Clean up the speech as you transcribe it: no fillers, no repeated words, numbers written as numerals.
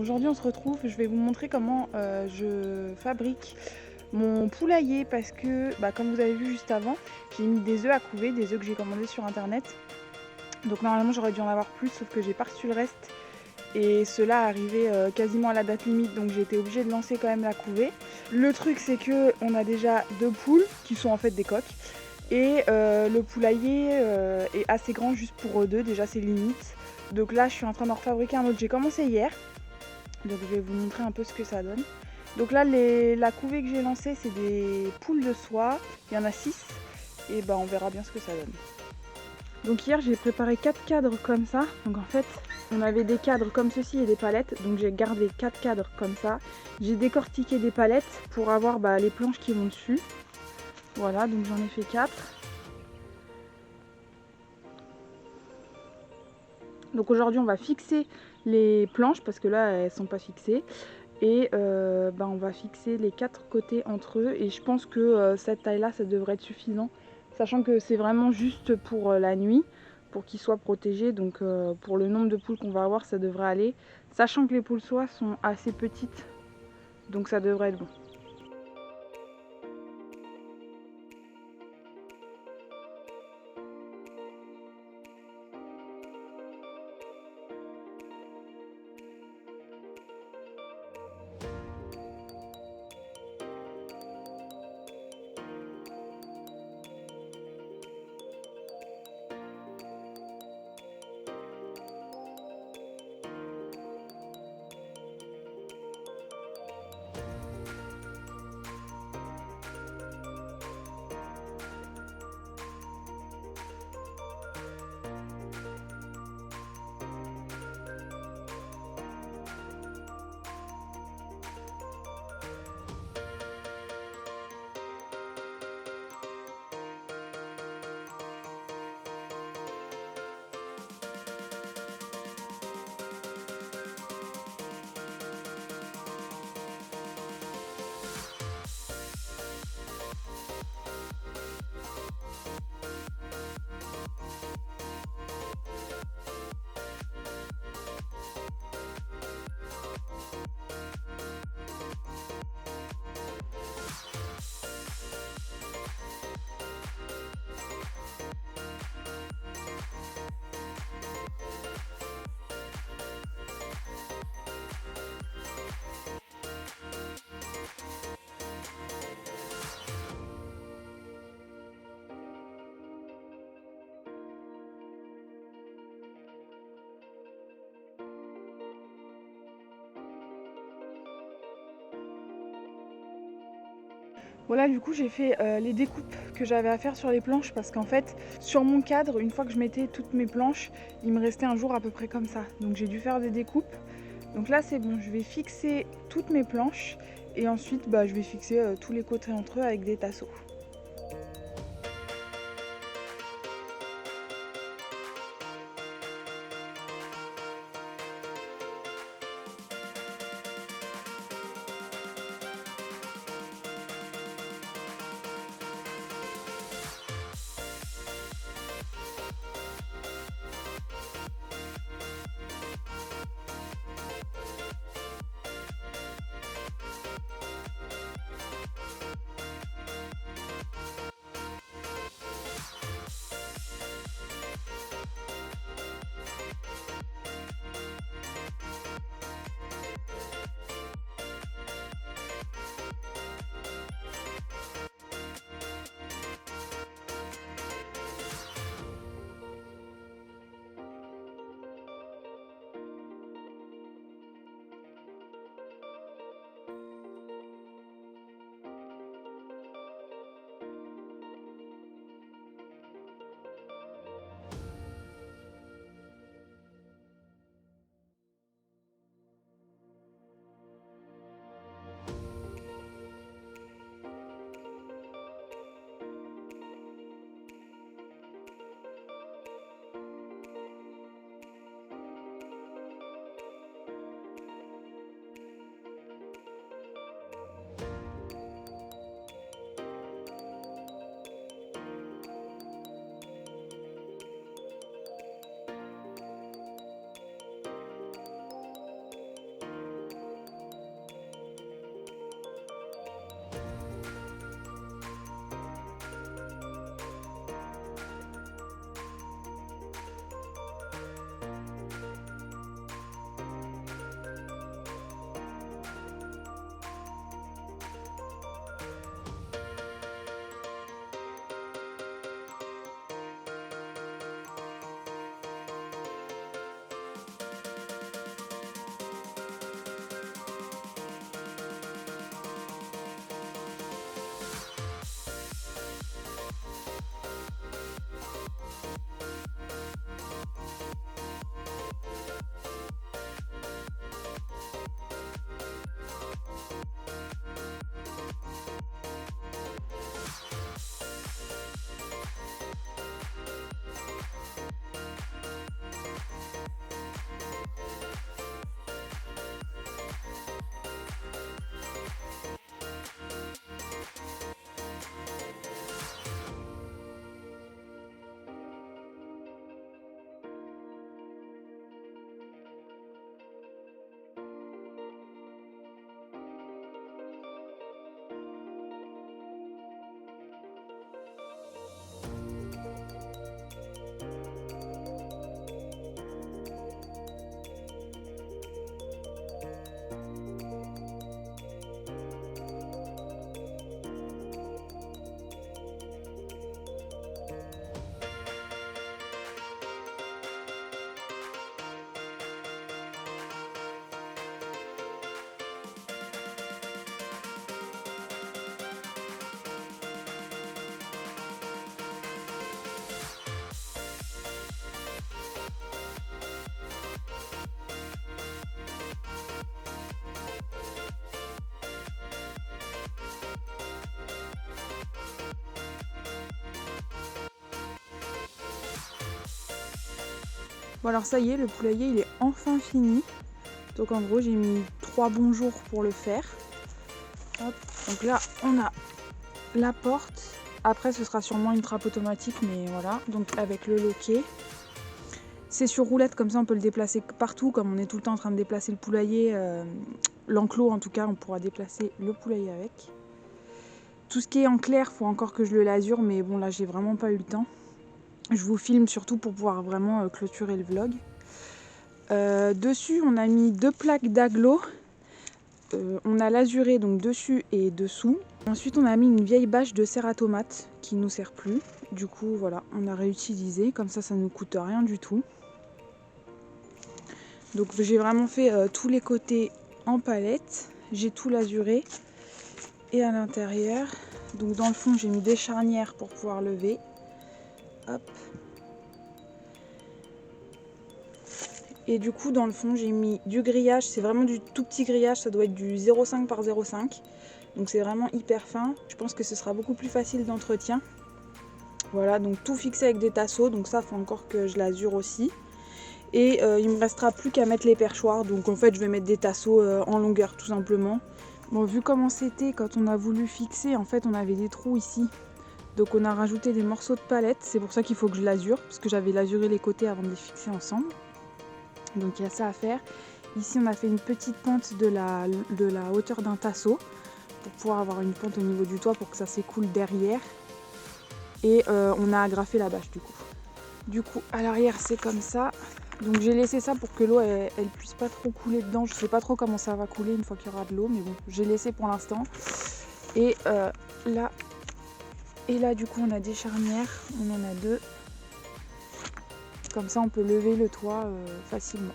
Aujourd'hui on se retrouve, je vais vous montrer comment je fabrique mon poulailler parce que comme vous avez vu juste avant, j'ai mis des œufs à couver, des œufs que j'ai commandés sur internet. Donc normalement j'aurais dû en avoir plus sauf que j'ai pas reçu le reste et cela arrivait quasiment à la date limite, donc j'ai été obligée de lancer quand même la couvée. Le truc c'est que on a déjà 2 poules qui sont en fait des coqs et le poulailler est assez grand juste pour eux deux, déjà c'est limite. Donc là je suis en train d'en refabriquer un autre, j'ai commencé hier. Donc je vais vous montrer un peu ce que ça donne. Donc là la couvée que j'ai lancée c'est des poules de soie, il y en a 6 et on verra bien ce que ça donne. Donc hier j'ai préparé 4 cadres comme ça, donc en fait on avait des cadres comme ceci et des palettes, donc j'ai gardé 4 cadres comme ça. J'ai décortiqué des palettes pour avoir les planches qui vont dessus. Voilà, donc j'en ai fait 4. Donc aujourd'hui on va fixer les planches parce que là elles sont pas fixées. Et on va fixer les 4 côtés entre eux et je pense que cette taille là ça devrait être suffisant, sachant que c'est vraiment juste pour la nuit, pour qu'ils soient protégés. Donc pour le nombre de poules qu'on va avoir ça devrait aller, sachant que les poules soie sont assez petites, donc ça devrait être bon. Voilà, du coup j'ai fait les découpes que j'avais à faire sur les planches parce qu'en fait sur mon cadre, une fois que je mettais toutes mes planches, il me restait un jour à peu près comme ça. Donc j'ai dû faire des découpes. Donc là c'est bon, je vais fixer toutes mes planches et ensuite je vais fixer tous les côtés entre eux avec des tasseaux. Bon alors ça y est, le poulailler il est enfin fini. Donc en gros j'ai mis 3 bons jours pour le faire. Hop. Donc là on a la porte. Après ce sera sûrement une trappe automatique, mais voilà. Donc avec le loquet. C'est sur roulette, comme ça on peut le déplacer partout. Comme on est tout le temps en train de déplacer le poulailler, l'enclos en tout cas, on pourra déplacer le poulailler avec. Tout ce qui est en clair, il faut encore que je le lasure, mais bon là j'ai vraiment pas eu le temps. Je vous filme surtout pour pouvoir vraiment clôturer le vlog. Dessus on a mis 2 plaques d'agglo. On a lasuré donc dessus et dessous. Ensuite on a mis une vieille bâche de serre à tomates qui nous sert plus. Du coup voilà, on a réutilisé, comme ça nous coûte rien du tout. Donc j'ai vraiment fait tous les côtés en palette. J'ai tout lasuré. Et à l'intérieur, donc dans le fond j'ai mis des charnières pour pouvoir lever. Hop. Et du coup dans le fond j'ai mis du grillage, c'est vraiment du tout petit grillage, ça doit être du 0,5 par 0,5. Donc c'est vraiment hyper fin, je pense que ce sera beaucoup plus facile d'entretien. Voilà, donc tout fixé avec des tasseaux, donc ça faut encore que je lasure aussi. Et il me restera plus qu'à mettre les perchoirs, donc en fait je vais mettre des tasseaux en longueur tout simplement. Bon, vu comment c'était quand on a voulu fixer, en fait on avait des trous ici. Donc on a rajouté des morceaux de palette, c'est pour ça qu'il faut que je lasure, parce que j'avais lasuré les côtés avant de les fixer ensemble. Donc il y a ça à faire. Ici on a fait une petite pente de la hauteur d'un tasseau, pour pouvoir avoir une pente au niveau du toit pour que ça s'écoule derrière. Et on a agrafé la bâche du coup. Du coup à l'arrière c'est comme ça. Donc j'ai laissé ça pour que l'eau elle puisse pas trop couler dedans. Je sais pas trop comment ça va couler une fois qu'il y aura de l'eau, mais bon, j'ai laissé pour l'instant. Et là du coup on a des charnières, on en a 2. Comme ça on peut lever le toit facilement.